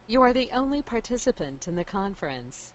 You are the only participant in the conference.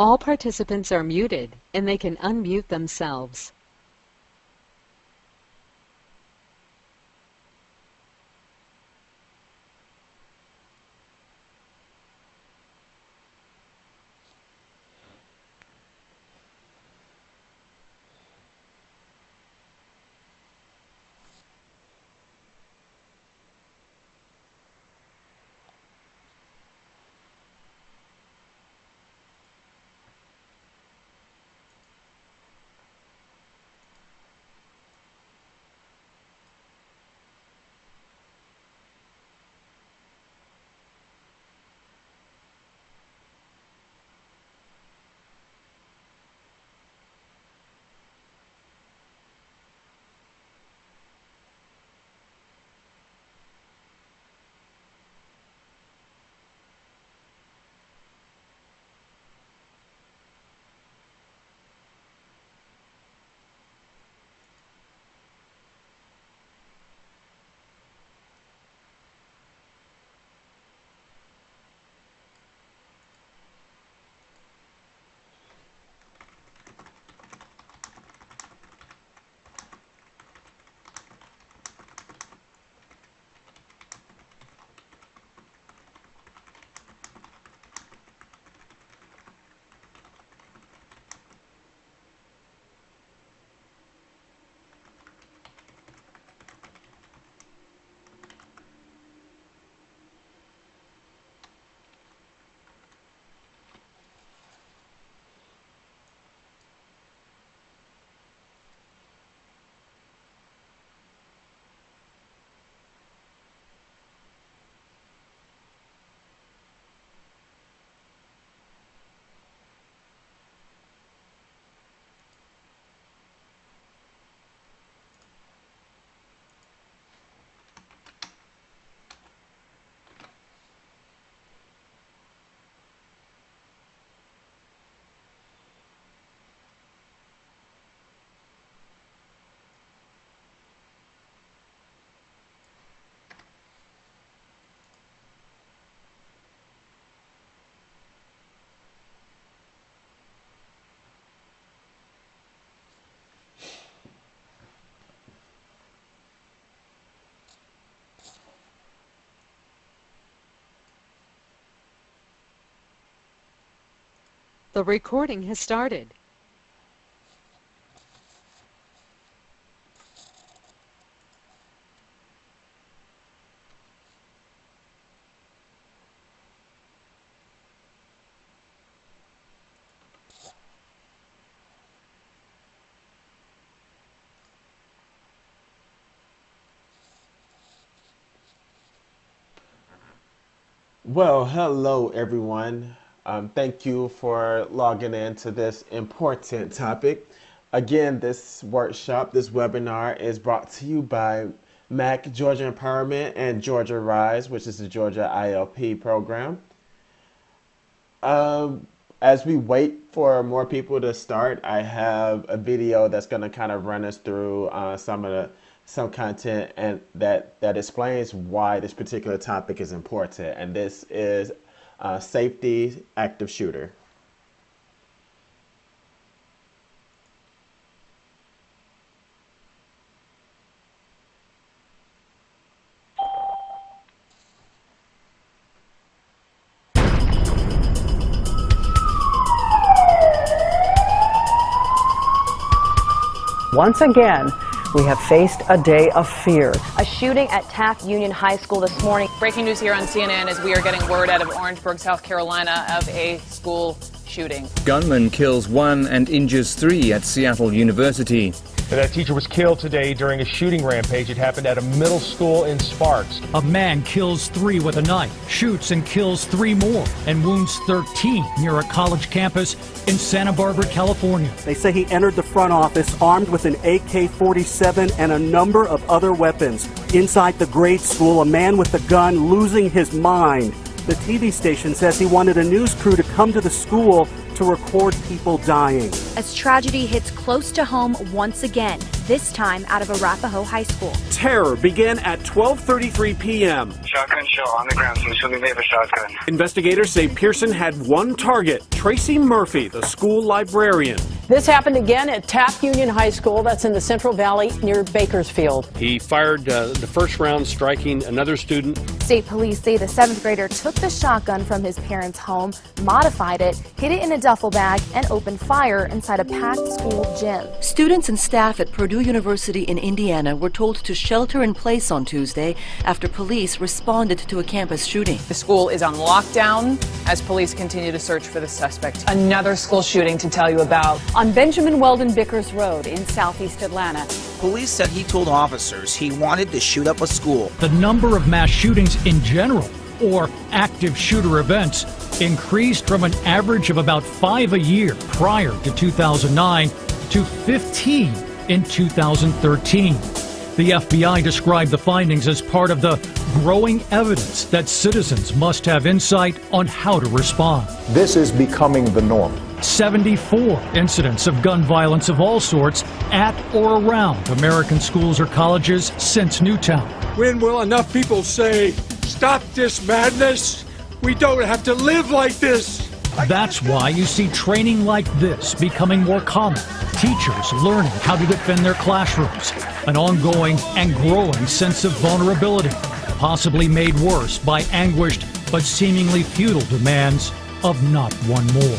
All participants are muted, and they can unmute themselves. The recording has started. Well, hello everyone. Thank you for logging in to this important topic. Again, this workshop, this webinar is brought to you by MAC Georgia EmpowerMEnt and Georgia Ryse, which is the Georgia ILP program. As we wait for more people to start, I have a video that's going to kind of run us through some content and that explains why this particular topic is important. And this is safety active shooter. Once again, we have faced a day of fear. A shooting at Taft Union High School this morning. Breaking news here on CNN as we are getting word out of Orangeburg, South Carolina, of a school shooting. Gunman kills 1 and injures 3 at Seattle University. And that teacher was killed today during a shooting rampage. It happened at a middle school in Sparks. A man kills 3 with a knife, shoots and kills 3 more, and wounds 13 near a college campus in Santa Barbara, California. They say he entered the front office armed with an AK-47 and a number of other weapons. Inside the grade school, a man with a gun losing his mind. The TV station says he wanted a news crew to come to the school to record people dying. As tragedy hits close to home once again, this time out of Arapahoe High School. Terror began at 12:33 p.m. Shotgun shell on the ground, so I'm assuming they have a shotgun. Investigators say Pearson had one target, Tracy Murphy, the school librarian. This happened again at Taft Union High School. That's in the Central Valley near Bakersfield. He fired the first round, striking another student. State police say the 7th grader took the shotgun from his parents' home, modified it, hid it in a duffel bag, and opened fire inside a packed school gym. Students and staff at Purdue University in Indiana were told to shelter in place on Tuesday after police responded to a campus shooting. The school is on lockdown as police continue to search for the suspect. Another school shooting to tell you about. On Benjamin Weldon Bickers Road in southeast Atlanta. Police said he told officers he wanted to shoot up a school. The number of mass shootings in general, or active shooter events, increased from an average of about 5 a year prior to 2009 to 15 in 2013. The FBI described the findings as part of the growing evidence that citizens must have insight on how to respond. This is becoming the norm. 74 incidents of gun violence of all sorts at or around American schools or colleges since Newtown. When will enough people say, stop this madness? We don't have to live like this. That's why you see training like this becoming more common. Teachers learning how to defend their classrooms. An ongoing and growing sense of vulnerability, possibly made worse by anguished but seemingly futile demands of not one more.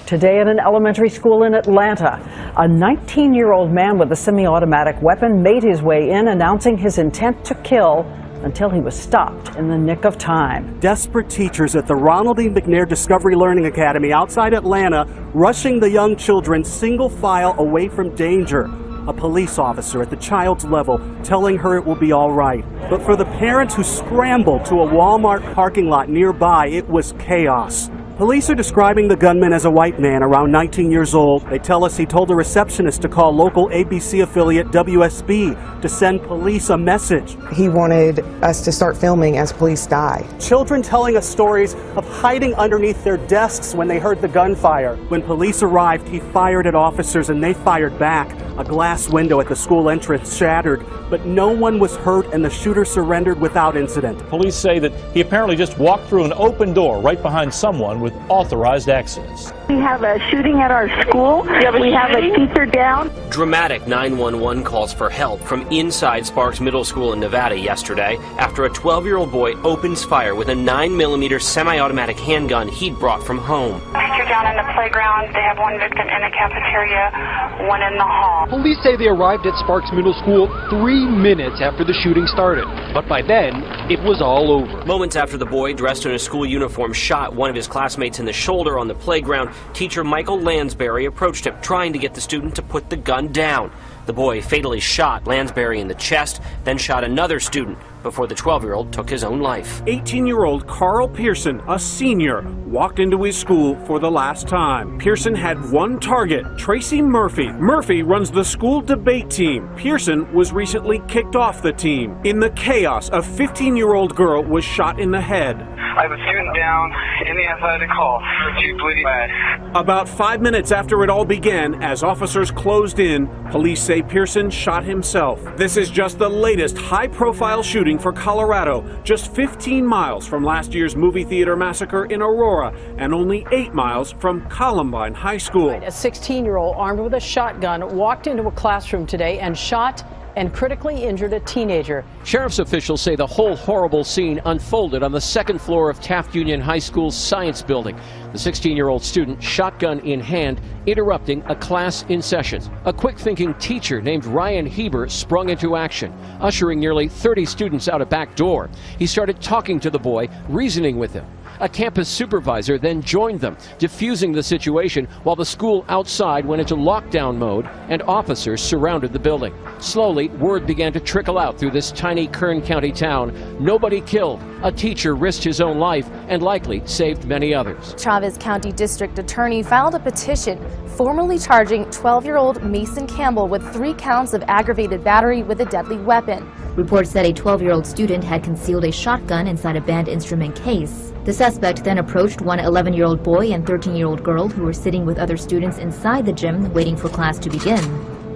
Today at an elementary school in Atlanta, a 19-year-old man with a semi-automatic weapon made his way in, announcing his intent to kill until he was stopped in the nick of time. Desperate teachers at the Ronald E. McNair Discovery Learning Academy outside Atlanta rushing the young children single file away from danger. A police officer at the child's level telling her it will be all right. But for the parents who scrambled to a Walmart parking lot nearby, it was chaos. Police are describing the gunman as a white man around 19 years old. They tell us he told a receptionist to call local ABC affiliate WSB to send police a message. He wanted us to start filming as police die. Children telling us stories of hiding underneath their desks when they heard the gunfire. When police arrived, he fired at officers and they fired back. A glass window at the school entrance shattered, but no one was hurt and the shooter surrendered without incident. Police say that he apparently just walked through an open door right behind someone with authorized access. We have a shooting at our school. We have a teacher down. Dramatic 911 calls for help from inside Sparks Middle School in Nevada yesterday after a 12-year-old boy opens fire with a 9mm semi-automatic handgun he'd brought from home. Teacher down in the playground. They have one victim in the cafeteria, one in the hall. Police say they arrived at Sparks Middle School 3 minutes after the shooting started, but by then, it was all over. Moments after the boy, dressed in a school uniform, shot one of his classmates in the shoulder on the playground, teacher Michael Lansbury approached him, trying to get the student to put the gun down. The boy fatally shot Lansbury in the chest, then shot another student before the 12-year-old took his own life. 18-year-old Carl Pearson, a senior, walked into his school for the last time. Pearson had one target, Tracy Murphy. Murphy runs the school debate team. Pearson was recently kicked off the team. In the chaos, a 15-year-old girl was shot in the head. I have a student down in the athletic hall. She's bleeding bad. About 5 minutes after it all began, as officers closed in, police say Pearson shot himself. This is just the latest high-profile shooting for Colorado, just 15 miles from last year's movie theater massacre in Aurora, and only 8 miles from Columbine High School. A 16-year-old armed with a shotgun walked into a classroom today and shot and critically injured a teenager. Sheriff's officials say the whole horrible scene unfolded on the second floor of Taft Union High School's science building. The 16-year-old student, shotgun in hand, interrupting a class in session. A quick-thinking teacher named Ryan Heber sprung into action, ushering nearly 30 students out a back door. He started talking to the boy, reasoning with him. A campus supervisor then joined them, diffusing the situation while the school outside went into lockdown mode and officers surrounded the building. Slowly, word began to trickle out through this tiny Kern County town. Nobody killed. A teacher risked his own life and likely saved many others. Travis County District Attorney filed a petition formally charging 12-year-old Mason Campbell with 3 counts of aggravated battery with a deadly weapon. Reports said a 12-year-old student had concealed a shotgun inside a band instrument case. The suspect then approached one 11-year-old boy and 13-year-old girl who were sitting with other students inside the gym waiting for class to begin.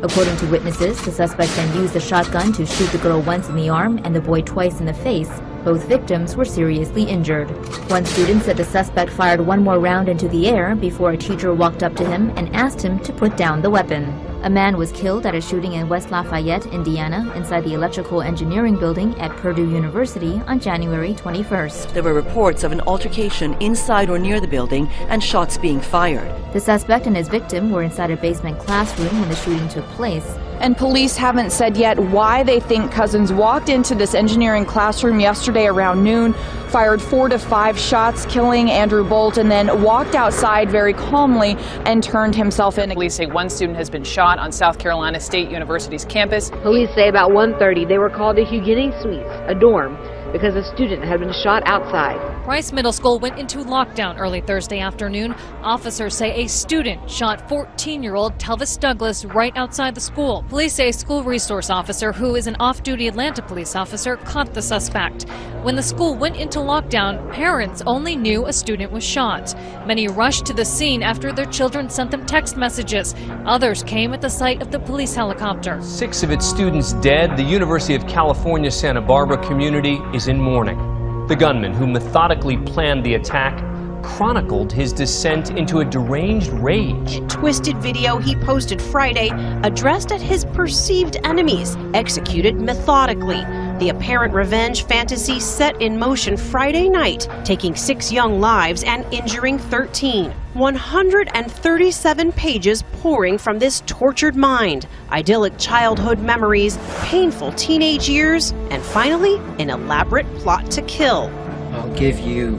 According to witnesses, the suspect then used the shotgun to shoot the girl once in the arm and the boy twice in the face. Both victims were seriously injured. One student said the suspect fired one more round into the air before a teacher walked up to him and asked him to put down the weapon. A man was killed at a shooting in West Lafayette, Indiana, inside the electrical engineering building at Purdue University on January 21st. There were reports of an altercation inside or near the building and shots being fired. The suspect and his victim were inside a basement classroom when the shooting took place. And police haven't said yet why they think Cousins walked into this engineering classroom yesterday around noon, fired 4 to 5 shots, killing Andrew Bolt, and then walked outside very calmly and turned himself in. Police say one student has been shot on South Carolina State University's campus. Police say about 1:30 they were called to Huguenin Suites, a dorm, because a student had been shot outside. Ryse Middle School went into lockdown early Thursday afternoon. Officers say a student shot 14-year-old Telvis Douglas right outside the school. Police say a school resource officer, who is an off-duty Atlanta police officer, caught the suspect. When the school went into lockdown, parents only knew a student was shot. Many rushed to the scene after their children sent them text messages. Others came at the sight of the police helicopter. 6 of its students dead. The University of California, Santa Barbara community is in mourning. The gunman who methodically planned the attack chronicled his descent into a deranged rage. A twisted video he posted Friday addressed at his perceived enemies, executed methodically. The apparent revenge fantasy set in motion Friday night, taking 6 young lives and injuring 13. 137 pages pouring from this tortured mind. Idyllic childhood memories, painful teenage years, and finally, an elaborate plot to kill. I'll give you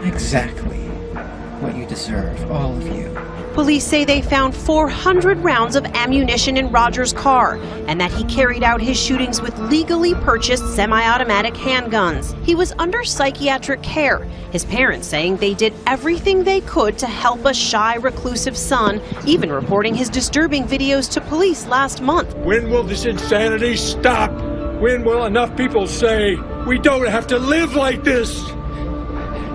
exactly what you deserve, all of you. Police say they found 400 rounds of ammunition in Rogers' car and that he carried out his shootings with legally purchased semi-automatic handguns. He was under psychiatric care, his parents saying they did everything they could to help a shy, reclusive son, even reporting his disturbing videos to police last month. When will this insanity stop? When will enough people say, we don't have to live like this?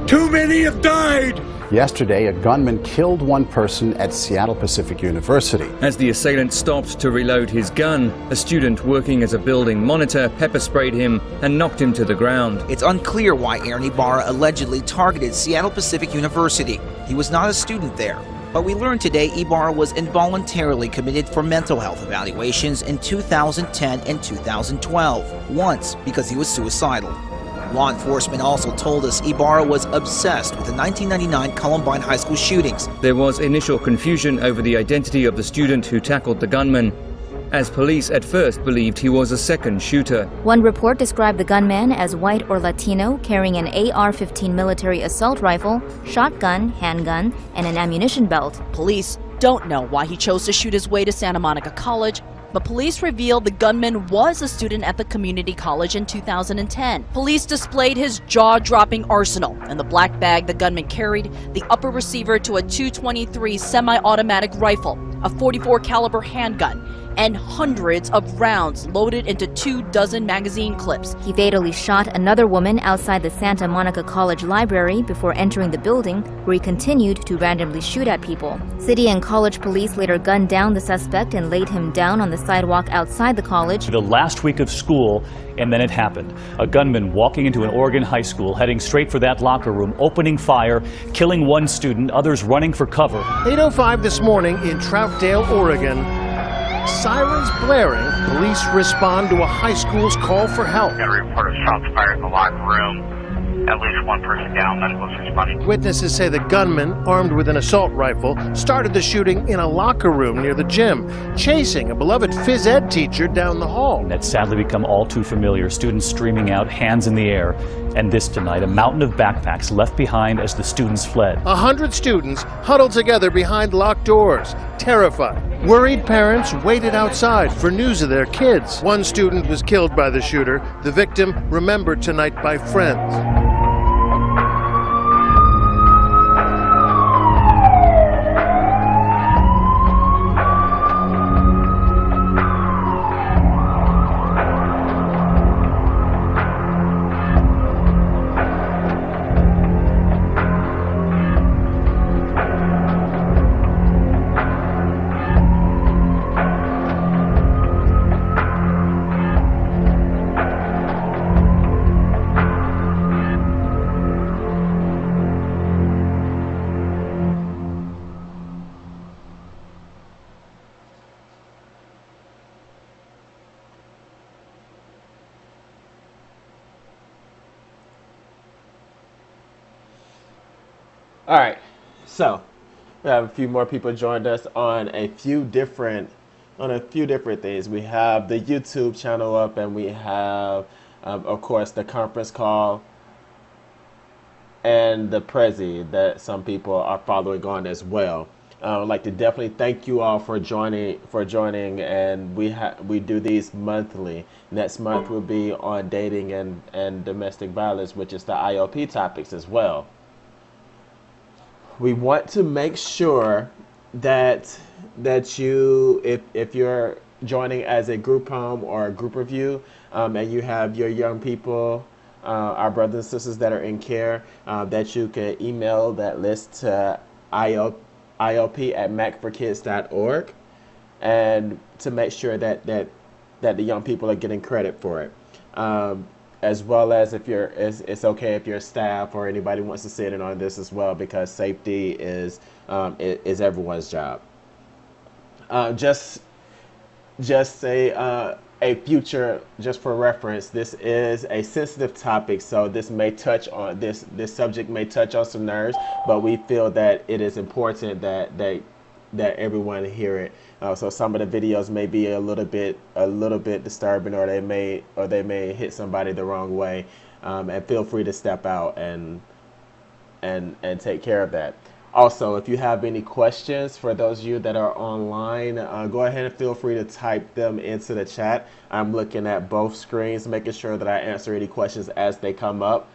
Too many have died. Yesterday, a gunman killed one person at Seattle Pacific University. As the assailant stopped to reload his gun, a student working as a building monitor pepper sprayed him and knocked him to the ground. It's unclear why Aaron Ibarra allegedly targeted Seattle Pacific University. He was not a student there. But we learned today Ibarra was involuntarily committed for mental health evaluations in 2010 and 2012, once because he was suicidal. Law enforcement also told us Ibarra was obsessed with the 1999 Columbine High School shootings. There was initial confusion over the identity of the student who tackled the gunman, as police at first believed he was a second shooter. One report described the gunman as white or Latino, carrying an AR-15 military assault rifle, shotgun, handgun, and an ammunition belt. Police don't know why he chose to shoot his way to Santa Monica College, but police revealed the gunman was a student at the community college in 2010. Police displayed his jaw-dropping arsenal and the black bag the gunman carried, the upper receiver to a .223 semi-automatic rifle, a .44 caliber handgun, and hundreds of rounds loaded into 24 magazine clips. He fatally shot another woman outside the Santa Monica College library before entering the building, where he continued to randomly shoot at people. City and college police later gunned down the suspect and laid him down on the sidewalk outside the college. The last week of school, and then it happened. A gunman walking into an Oregon high school, heading straight for that locker room, opening fire, killing one student, others running for cover. 8:05 this morning in Troutdale, Oregon. Sirens blaring, police respond to a high school's call for help. Got a report of shots fired in the locker room. At least one person down, medical is responding. Witnesses say the gunman, armed with an assault rifle, started the shooting in a locker room near the gym, chasing a beloved phys ed teacher down the hall. That's sadly become all too familiar. Students streaming out, hands in the air. And this tonight, a mountain of backpacks left behind as the students fled. 100 students huddled together behind locked doors, terrified. Worried parents waited outside for news of their kids. One student was killed by the shooter, the victim remembered tonight by friends. All right, so we have a few more people joined us on a few different things. We have the YouTube channel up, and we have, of course, the conference call and the Prezi that some people are following on as well. I'd like to definitely thank you all for joining, and we do these monthly. Next month will be on dating and domestic violence, which is the IOP topics as well. We want to make sure that you, if you're joining as a group home or a group review, and you have your young people, our brothers and sisters that are in care, that you can email that list to IOP@macforkids.org, and to make sure that the young people are getting credit for it. As well as if it's okay if your staff or anybody wants to sit in on this as well, because safety is everyone's job. Just a future, just for reference, this is a sensitive topic, so this subject may touch on some nerves, but we feel that it is important that everyone hear it. So some of the videos may be a little bit disturbing, or they may hit somebody the wrong way, and feel free to step out and take care of that. Also, if you have any questions, for those of you that are online, go ahead and feel free to type them into the chat. I'm looking at both screens, making sure that I answer any questions as they come up.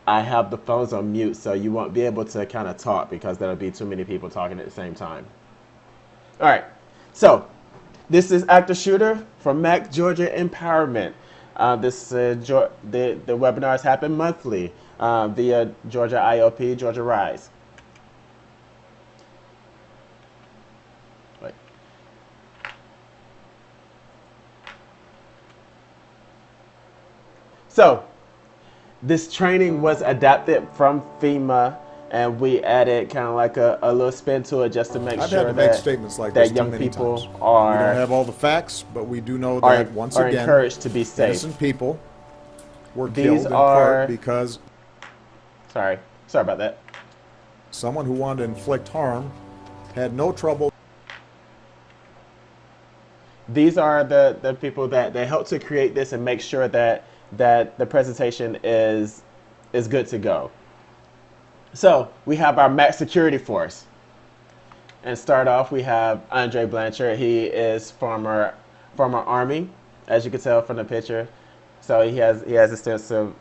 I have the phones on mute, so you won't be able to kind of talk, because there'll be too many people talking at the same time. All right, so this is Active Shooter from Mac Georgia EmpowerMEnt. The webinars happen monthly via Georgia IOP, Georgia Ryse. So this training was adapted from FEMA, and we added kind of like a little spin to it, just to make I've sure had to make statements like that this young too many people times. are. We don't have all the facts, but we do know that once again, encouraged to be safe. Innocent people were killed in part because. Sorry about that. Someone who wanted to inflict harm had no trouble. These are the people that helped to create this and make sure that the presentation is good to go. So we have our Mac security force. And start off, we have Andre Blanchard. He is former Army, as you can tell from the picture. So he has extensive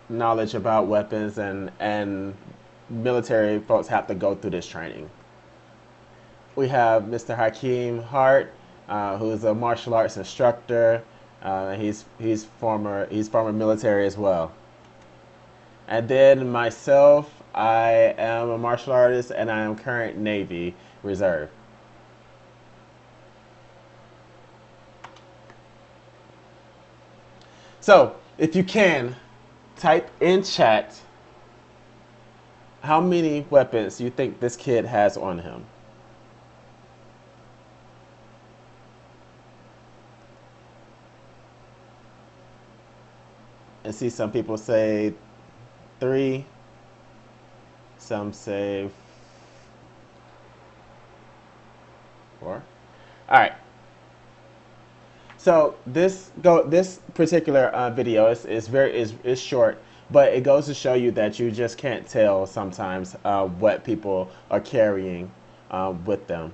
knowledge about weapons, and military folks have to go through this training. We have Mr. Hakeem Hart, who is a martial arts instructor. He's former military as well. And then myself, I am a martial artist, and I am current Navy Reserve. So if you can, type in chat how many weapons you think this kid has on him. And see, some people say 3, some say 4. All right. So this particular video is short, but it goes to show you that you just can't tell sometimes what people are carrying with them.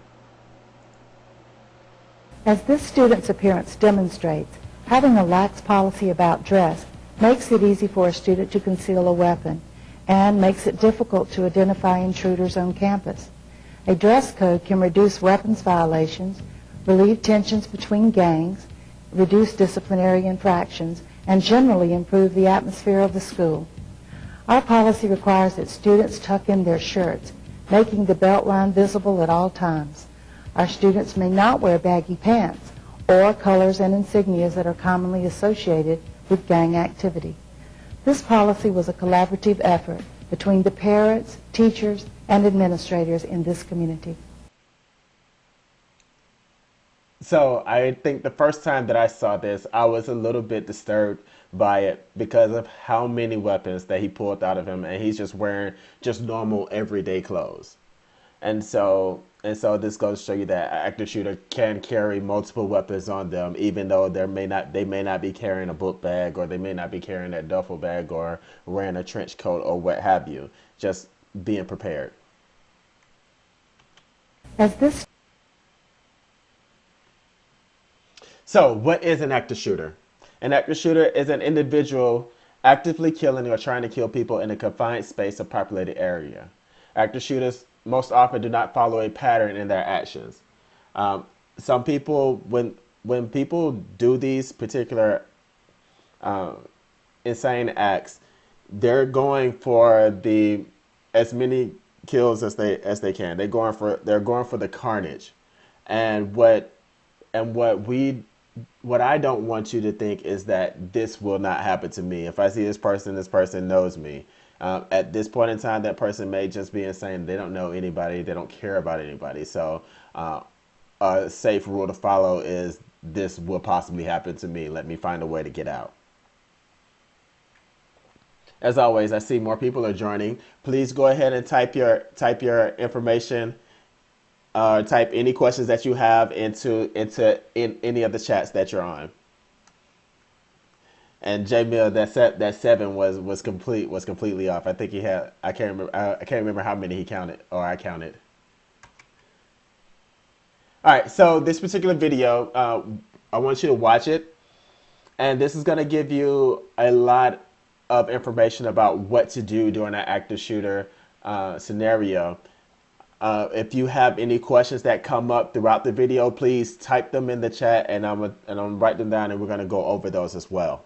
As this student's appearance demonstrates, having a lax policy about dress makes it easy for a student to conceal a weapon and makes it difficult to identify intruders on campus. A dress code can reduce weapons violations, relieve tensions between gangs, reduce disciplinary infractions, and generally improve the atmosphere of the school. Our policy requires that students tuck in their shirts, making the belt line visible at all times. Our students may not wear baggy pants or colors and insignias that are commonly associated with gang activity. This policy was a collaborative effort between the parents, teachers, and administrators in this community. So I think the first time that I saw this, I was a little bit disturbed by it because of how many weapons that he pulled out of him, and he's just wearing just normal everyday clothes. And so this goes to show you that an active shooter can carry multiple weapons on them, even though they may not be carrying a book bag, or they may not be carrying that duffel bag, or wearing a trench coat, or what have you. Just being prepared. So, what is an active shooter? An active shooter is an individual actively killing or trying to kill people in a confined space or populated area. Active shooters most often do not follow a pattern in their actions. Some people, when people do these particular insane acts, they're going for as many kills as they can. They're going for the carnage, and what I don't want you to think is that this will not happen to me. If I see this person knows me. At this point in time, that person may just be insane. They don't know anybody. They don't care about anybody. So a safe rule to follow is this will possibly happen to me. Let me find a way to get out. As always, I see more people are joining. Please go ahead and type your information. Type any questions that you have into any of the chats that you're on. And J Mill, that 7 was completely off. I think he had, I can't remember how many he counted, or I counted. All right, so this particular video, I want you to watch it, and this is going to give you a lot of information about what to do during an active shooter scenario. If you have any questions that come up throughout the video, please type them in the chat, and I'm gonna write them down, and we're going to go over those as well.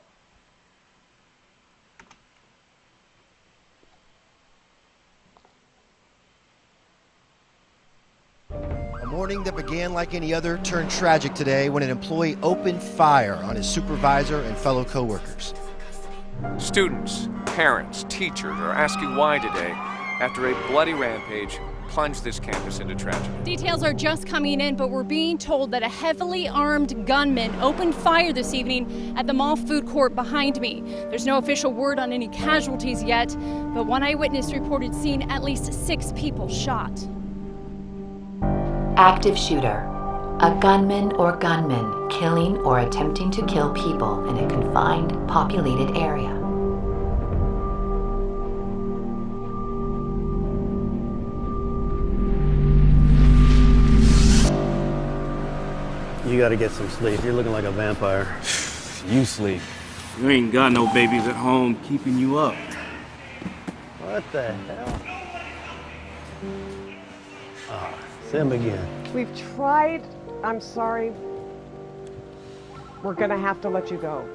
A morning that began like any other turned tragic today when an employee opened fire on his supervisor and fellow coworkers. Students, parents, teachers are asking why today after a bloody rampage plunged this campus into tragedy. Details are just coming in, but we're being told that a heavily armed gunman opened fire this evening at the mall food court behind me. There's no official word on any casualties yet, but one eyewitness reported seeing at least 6 people shot. Active shooter, a gunman or gunmen killing or attempting to kill people in a confined, populated area. You gotta get some sleep. You're looking like a vampire. You sleep. You ain't got no babies at home keeping you up. What the hell? Ah, Sim again. We've tried. I'm sorry. We're gonna have to let you go.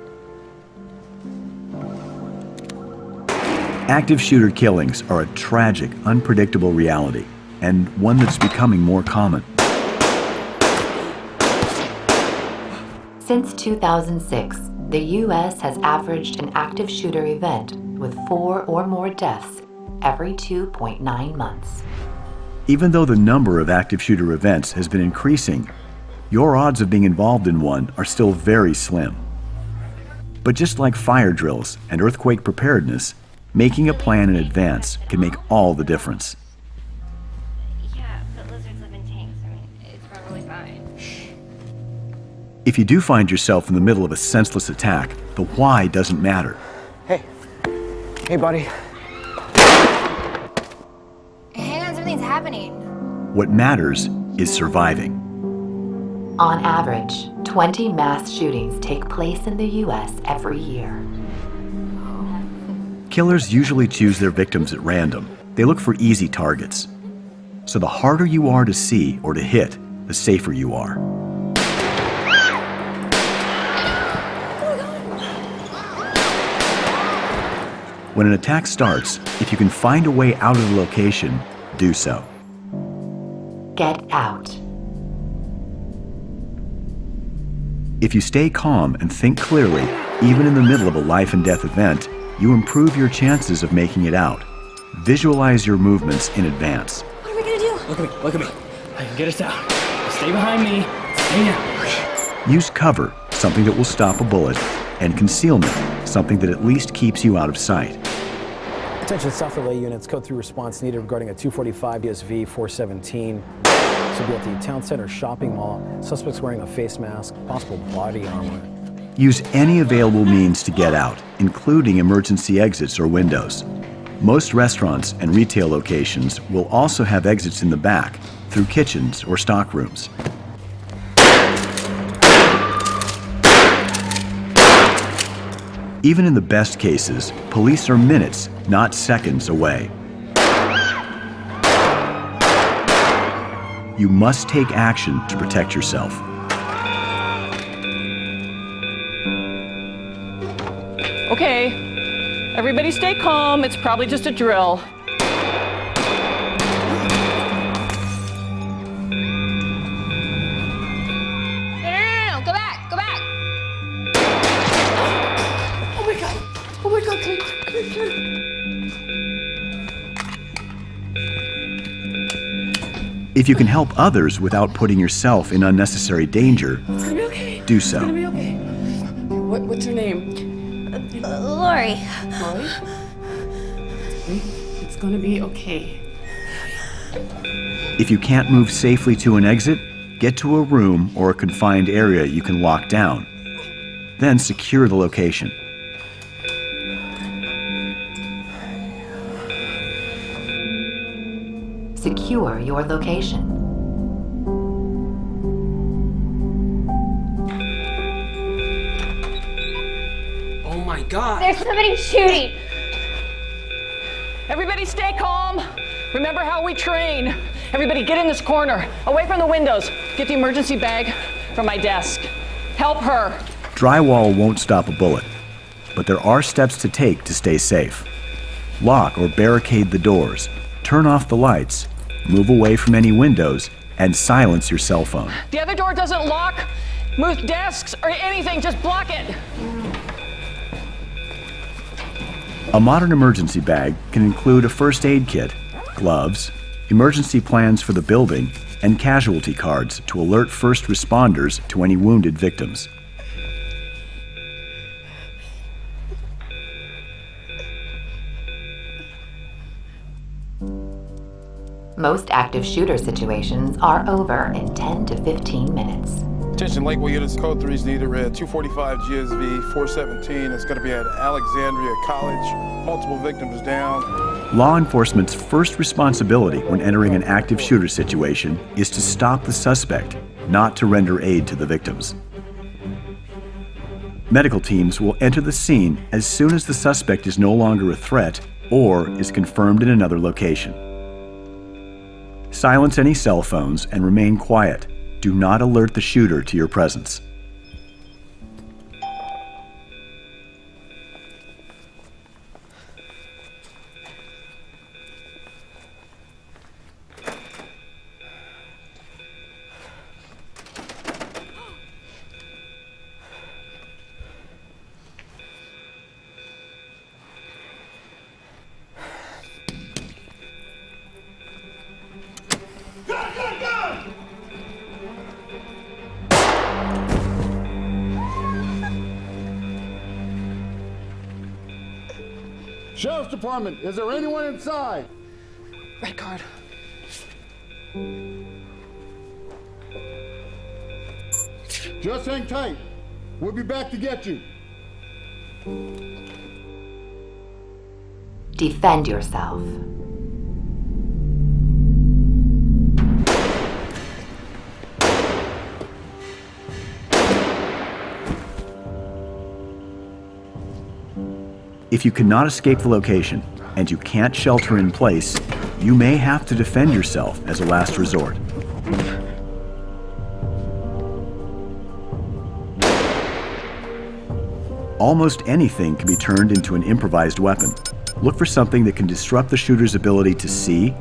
Active shooter killings are a tragic, unpredictable reality, and one that's becoming more common. Since 2006, the U.S. has averaged an active shooter event with 4 or more deaths every 2.9 months. Even though the number of active shooter events has been increasing, your odds of being involved in one are still very slim. But just like fire drills and earthquake preparedness, making a plan in advance can make all the difference. Yeah, but lizards live in tanks. I mean, it's probably fine. If you do find yourself in the middle of a senseless attack, the why doesn't matter. Hey. Hey, buddy. Hang on, something's happening. What matters is surviving. On average, 20 mass shootings take place in the U.S. every year. Killers usually choose their victims at random. They look for easy targets. So the harder you are to see or to hit, the safer you are. When an attack starts, if you can find a way out of the location, do so. Get out. If you stay calm and think clearly, even in the middle of a life and death event, you improve your chances of making it out. Visualize your movements in advance. What are we gonna do? Look at me, look at me. I can get us out. Stay behind me. Stay down. Use cover, something that will stop a bullet, and concealment, something that at least keeps you out of sight. Attention South LA units, code 3 response needed regarding a 245 DSV 417. This will be at the Town Center shopping mall. Suspects wearing a face mask, possible body armor. Use any available means to get out, including emergency exits or windows. Most restaurants and retail locations will also have exits in the back through kitchens or stock rooms. Even in the best cases, police are minutes, not seconds away. You must take action to protect yourself. Okay, everybody stay calm. It's probably just a drill. No, go back, go back. Oh my God, come here. If you can help others without putting yourself in unnecessary danger, It's gonna be okay. do It's so. gonna be okay. What's your name? Lori. Lori? It's gonna be okay. If you can't move safely to an exit, get to a room or a confined area you can lock down. Then secure the location. Secure your location. Oh my God. There's somebody shooting. Everybody stay calm. Remember how we train. Everybody get in this corner, away from the windows. Get the emergency bag from my desk. Help her. Drywall won't stop a bullet, but there are steps to take to stay safe. Lock or barricade the doors, turn off the lights, move away from any windows, and silence your cell phone. The other door doesn't lock. Move desks or anything, just block it. A modern emergency bag can include a first aid kit, gloves, emergency plans for the building, and casualty cards to alert first responders to any wounded victims. Most active shooter situations are over in 10 to 15 minutes. Attention Lakeway units, code 3 is needed. Red 245 GSV 417. It's going to be at Alexandria College. Multiple victims down. Law enforcement's first responsibility when entering an active shooter situation is to stop the suspect, not to render aid to the victims. Medical teams will enter the scene as soon as the suspect is no longer a threat or is confirmed in another location. Silence any cell phones and remain quiet. Do not alert the shooter to your presence. Sheriff's Department, is there anyone inside? Red card. Just hang tight. We'll be back to get you. Defend yourself. If you cannot escape the location and you can't shelter in place, you may have to defend yourself as a last resort. Almost anything can be turned into an improvised weapon. Look for something that can disrupt the shooter's ability to see,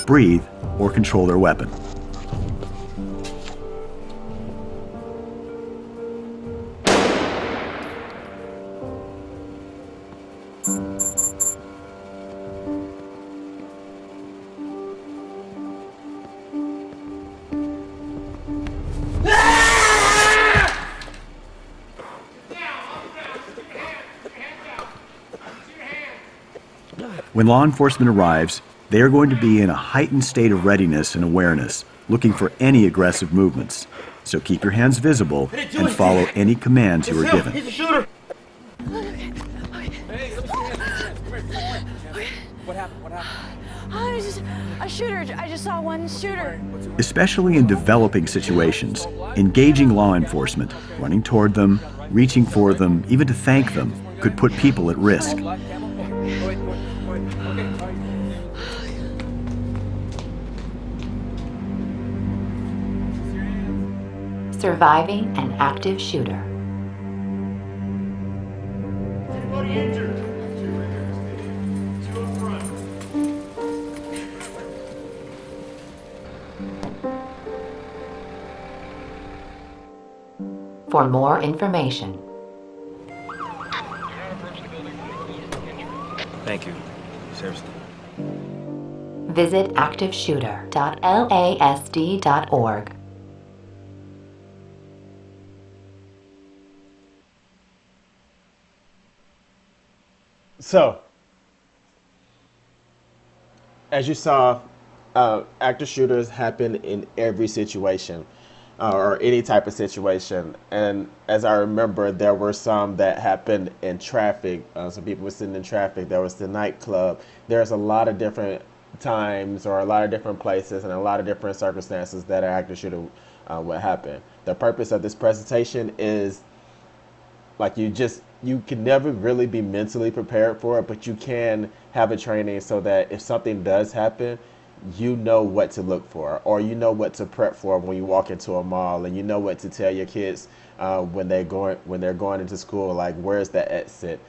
breathe, or control their weapon. When law enforcement arrives, they are going to be in a heightened state of readiness and awareness, looking for any aggressive movements. So keep your hands visible and follow any commands you are given. He's a shooter. What happened? What happened? Oh, it's just a shooter. I just saw one shooter. Especially in developing situations, engaging law enforcement, running toward them, reaching for them, even to thank them, could put people at risk. Surviving an active shooter. Anybody injured? Two up front. For more information, Thank you. Seriously. visit activeshooter.lasd.org. So, as you saw, active shooters happen in every situation or any type of situation. And as I remember, there were some that happened in traffic. Some people were sitting in traffic. There was the nightclub. There's a lot of different times or a lot of different places and a lot of different circumstances that an active shooter would happen. The purpose of this presentation is like you can never really be mentally prepared for it, but you can have a training so that if something does happen, you know what to look for, or you know what to prep for when you walk into a mall, and you know what to tell your kids when they're going into school, like where's the exit,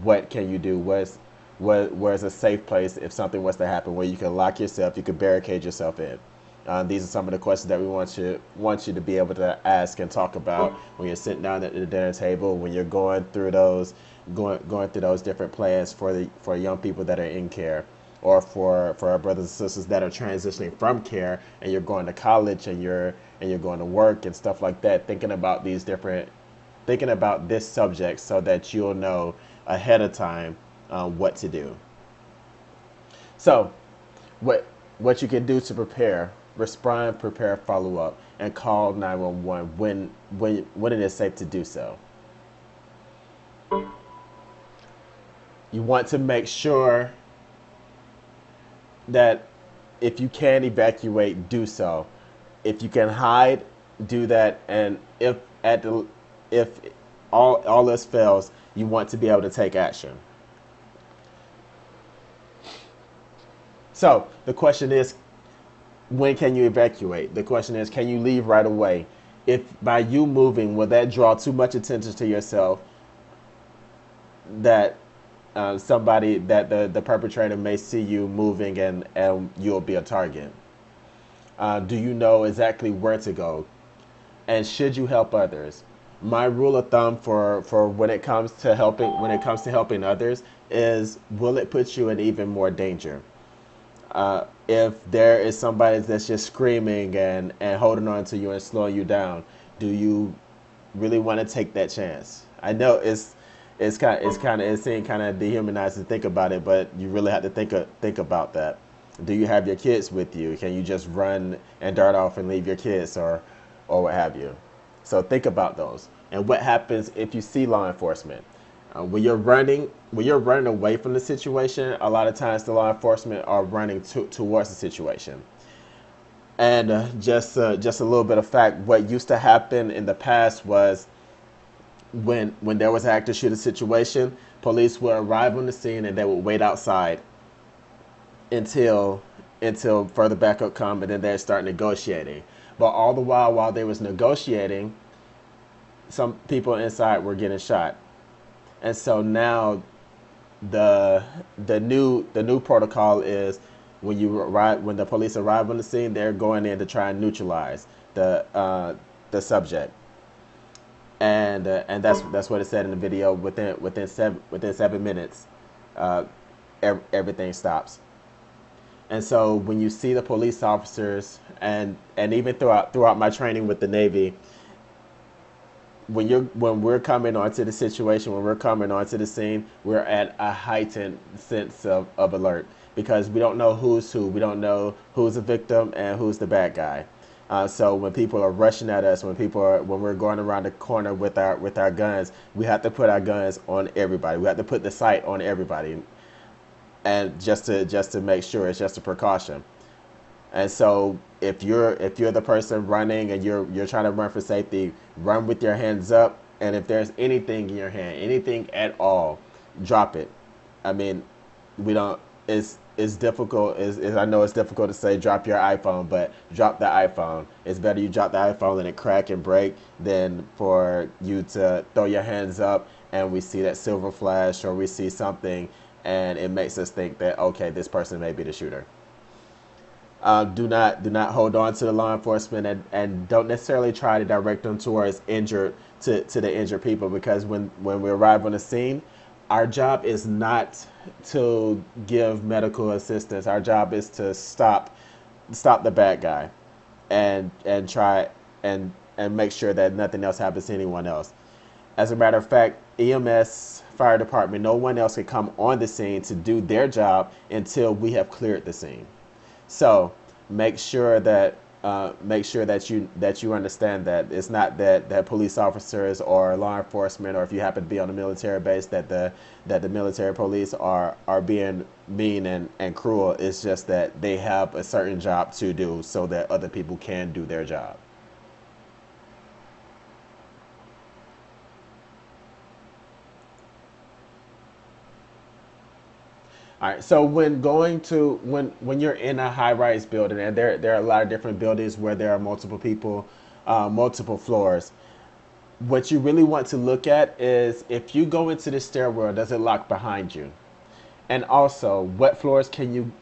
what can you do, where's a safe place if something was to happen where you can lock yourself, you can barricade yourself in. These are some of the questions that we want you to be able to ask and talk about when you're sitting down at the dinner table, when you're going through those different plans for young people that are in care, or for our brothers and sisters that are transitioning from care and you're going to college and you're going to work and stuff like that. Thinking about this subject so that you'll know ahead of time what to do. So, what you can do to prepare. Respond, prepare, follow up, and call 911 when it is safe to do so. You want to make sure that if you can evacuate, do so. If you can hide, do that. And if all this fails, you want to be able to take action. So the question is, when can you evacuate? The question is, can you leave right away? If by you moving, will that draw too much attention to yourself that the perpetrator may see you moving and you'll be a target? Do you know exactly where to go? And should you help others? My rule of thumb for when it comes to helping others is, will it put you in even more danger? If there is somebody that's just screaming and holding on to you and slowing you down, do you really want to take that chance? I know it seems kind of dehumanizing to think about it, but you really have to think about that. Do you have your kids with you? Can you just run and dart off and leave your kids or what have you? So think about those. And what happens if you see law enforcement? When you're running away from the situation, a lot of times the law enforcement are running towards the situation. And just a little bit of fact, what used to happen in the past was when there was an active shooter situation, police would arrive on the scene and they would wait outside until further backup come, and then they'd start negotiating. But all the while they was negotiating, some people inside were getting shot. And so now the new protocol is when the police arrive on the scene, they're going in to try and neutralize the subject. And that's what it said in the video. Within 7 minutes, everything stops. And so when you see the police officers, and even throughout my training with the Navy, when we're coming onto the situation, when we're coming onto the scene, we're at a heightened sense of alert, because we don't know who's who. We don't know who's the victim and who's the bad guy. So when people are rushing at us, when we're going around the corner with our guns, we have to put our guns on everybody. We have to put the sight on everybody, and just to make sure, it's just a precaution. And so if you're the person running and you're trying to run for safety, run with your hands up. And if there's anything in your hand, anything at all, drop it. I mean, it's difficult. I know it's difficult to say drop your iPhone, but drop the iPhone. It's better you drop the iPhone and it crack and break than for you to throw your hands up and we see that silver flash, or we see something and it makes us think that, okay, this person may be the shooter. Do not hold on to the law enforcement, and don't necessarily try to direct them towards to the injured people, because when we arrive on the scene, our job is not to give medical assistance. Our job is to stop the bad guy and try and make sure that nothing else happens to anyone else. As a matter of fact, EMS, fire department, no one else can come on the scene to do their job until we have cleared the scene. So make sure that you understand that it's not that police officers or law enforcement, or if you happen to be on a military base, that the military police are being mean and cruel. It's just that they have a certain job to do so that other people can do their job. All right. So when you're in a high-rise building, and there are a lot of different buildings where there are multiple people, multiple floors, what you really want to look at is, if you go into the stairwell, does it lock behind you? And also, what floors can you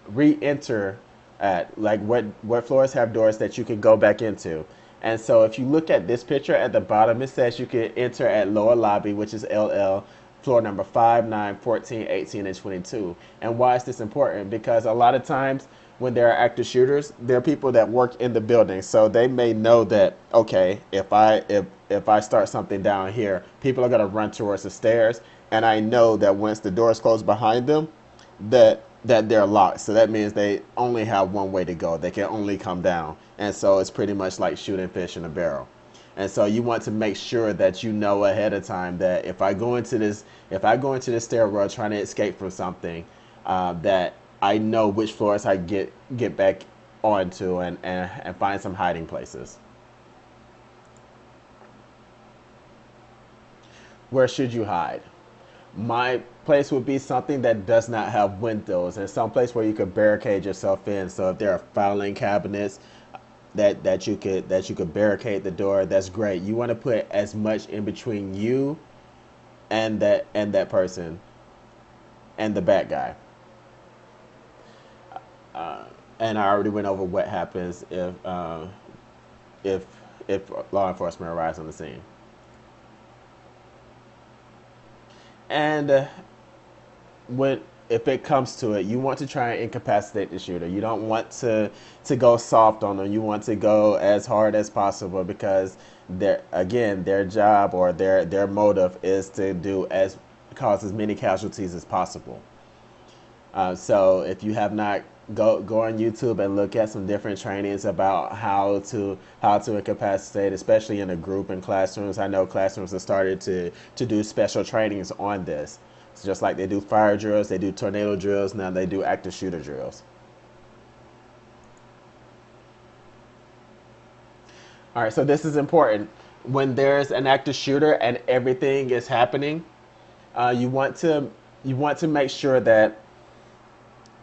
re-enter at? Like what floors have doors that you can go back into? And so if you look at this picture at the bottom, it says you can enter at lower lobby, which is LL. Floor number 5, 9, 14, 18, and 22. And why is this important? Because a lot of times when there are active shooters, there are people that work in the building. So they may know that, okay, if I start something down here, people are going to run towards the stairs. And I know that once the doors close behind them, that they're locked. So that means they only have one way to go. They can only come down. And so it's pretty much like shooting fish in a barrel. And so you want to make sure that you know ahead of time that if I go into this stairwell trying to escape from something, that I know which floors I get back onto and find some hiding places. Where should you hide? My place would be something that does not have windows, and some place where you could barricade yourself in. So if there are filing cabinets, that you could barricade the door, that's great. You want to put as much in between you and that person and the bad guy. And I already went over what happens if law enforcement arrives on the scene. And if it comes to it, you want to try and incapacitate the shooter. You don't want to go soft on them. You want to go as hard as possible, because their job or their motive is to cause as many casualties as possible. So if you have not, go on YouTube and look at some different trainings about how to incapacitate, especially in a group in classrooms. I know classrooms have started to do special trainings on this. It's just like they do fire drills, they do tornado drills, now they do active shooter drills. All right, so this is important. When there's an active shooter and everything is happening, you want to make sure that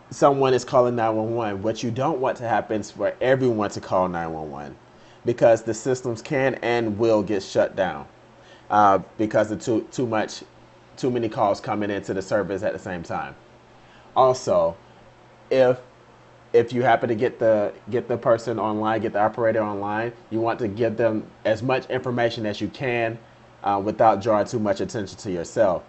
someone is calling 911. What you don't want to happen is for everyone to call 911, because the systems can and will get shut down because of too many calls coming into the service at the same time. Also, if you happen to get the person online, get the operator online, you want to give them as much information as you can without drawing too much attention to yourself.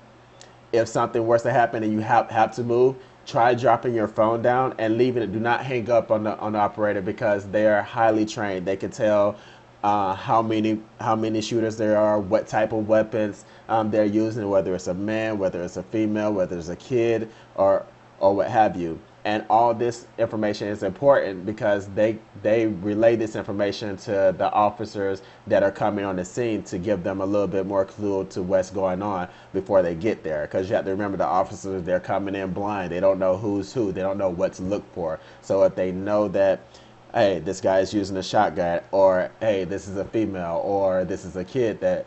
If something were to happen and you have to move, try dropping your phone down and leaving it. Do not hang up on the operator, because they are highly trained. They can tell how many shooters there are, what type of weapons they're using, whether it's a man, whether it's a female, whether it's a kid, or what have you. And all this information is important because they relay this information to the officers that are coming on the scene to give them a little bit more clue to what's going on before they get there. Because you have to remember, the officers, they're coming in blind. They don't know who's who. They don't know what to look for. So if they know that, hey, this guy is using a shotgun, or hey, this is a female, or this is a kid, that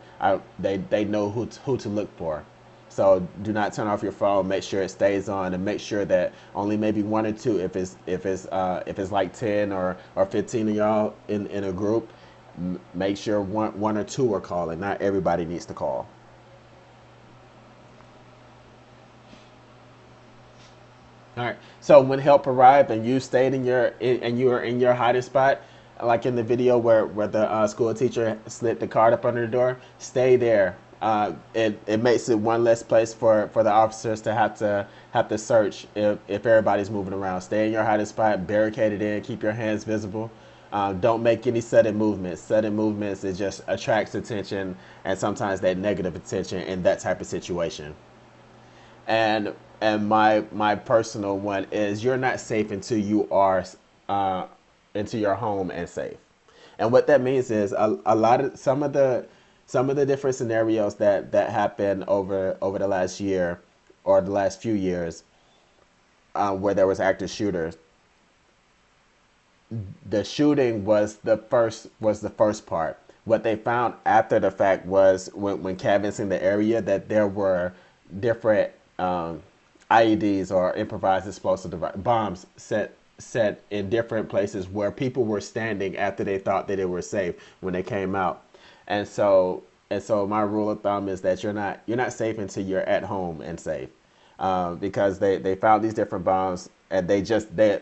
they know who to look for. So do not turn off your phone. Make sure it stays on, and make sure that only maybe one or two, if it's like 10 or 15 of y'all in a group, make sure one or two are calling. Not everybody needs to call. All right. So when help arrived and you stayed you were in your hiding spot, like in the video where the school teacher slid the card up under the door, stay there. It makes it one less place for the officers to have to search if everybody's moving around. Stay in your hiding spot, barricade it in, keep your hands visible. Don't make any sudden movements. Sudden movements, it just attracts attention, and sometimes that negative attention in that type of situation. And my personal one is, you're not safe until you are into your home and safe. And what that means is a lot of some of the different scenarios that happened over the last year or the last few years, where there was active shooters. The shooting was the first part. What they found after the fact was when canvassing the area, that there were different IEDs, or improvised explosive bombs, set in different places where people were standing after they thought that they were safe when they came out. And so my rule of thumb is that you're not safe until you're at home and safe, because they found these different bombs, and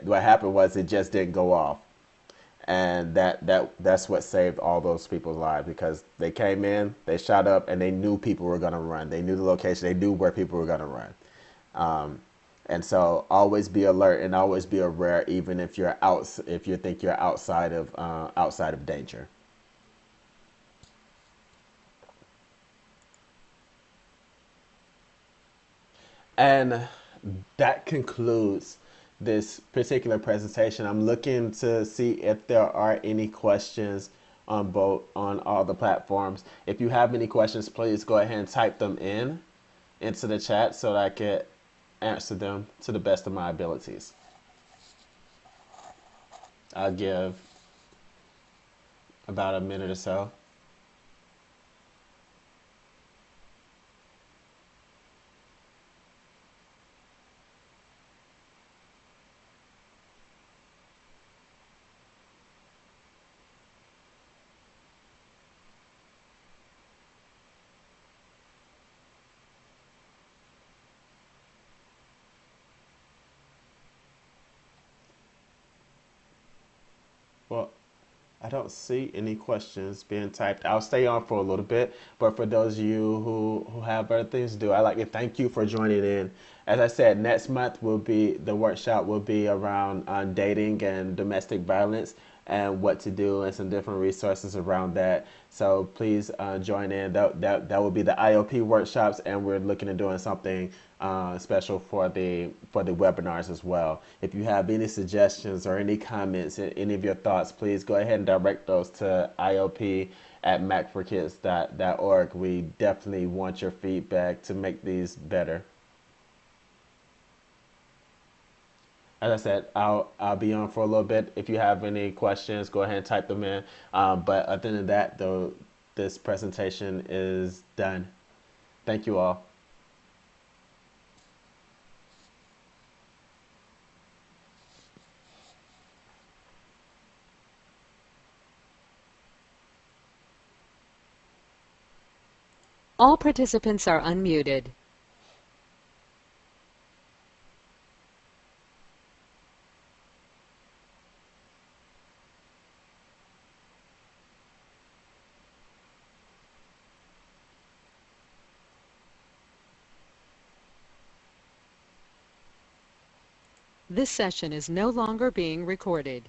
what happened was it just didn't go off. And that's what saved all those people's lives, because they came in, they shot up, and they knew people were going to run. They knew the location. They knew where people were going to run. And so always be alert and always be aware, even if if you think you're outside of danger. And that concludes this particular presentation. I'm looking to see if there are any questions on all the platforms. If you have any questions, please go ahead and type them into the chat so that I can answer them to the best of my abilities. I'll give about a minute or so. Well, I don't see any questions being typed. I'll stay on for a little bit, but for those of you who have other things to do, I'd like to thank you for joining in. As I said, next month the workshop will be around dating and domestic violence, and what to do, and some different resources around that. So please join in. That will be the IOP workshops, and we're looking at doing something special for the webinars as well. If you have any suggestions or any comments, any of your thoughts, please go ahead and direct those to iop@macforkids.org. We definitely want your feedback to make these better. As I said, I'll be on for a little bit. If you have any questions, go ahead and type them in. But other than that, though, this presentation is done. Thank you all. All participants are unmuted. This session is no longer being recorded.